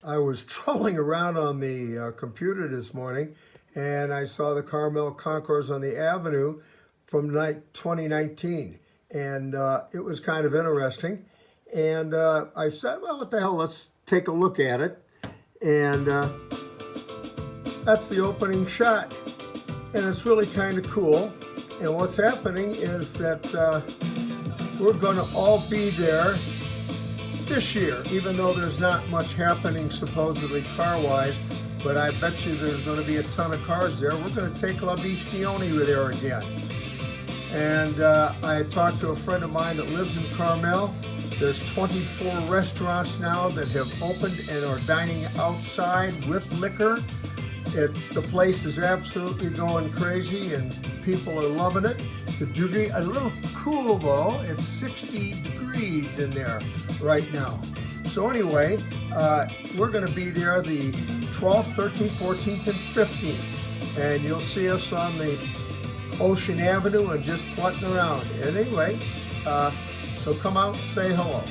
I was trolling around on the computer this morning and I saw the Carmel concourse on the Avenue from 2019. And it was kind of interesting. And I said, well, what the hell, let's take a look at it. And that's the opening shot. And it's really kind of cool. And what's happening is that we're going to all be there this year, even though there's not much happening supposedly car-wise, but I bet you there's going to be a ton of cars there. We're going to take La Bistione there again. And I talked to a friend of mine that lives in Carmel. There's 24 restaurants now that have opened and are dining outside with liquor. The place is absolutely going crazy and people are loving it. The degree, a little cool though, it's 60 degrees in there right now. So anyway, we're going to be there the 12th, 13th, 14th, and 15th. And you'll see us on the Ocean Avenue and just putting around. Anyway, so come out and say hello.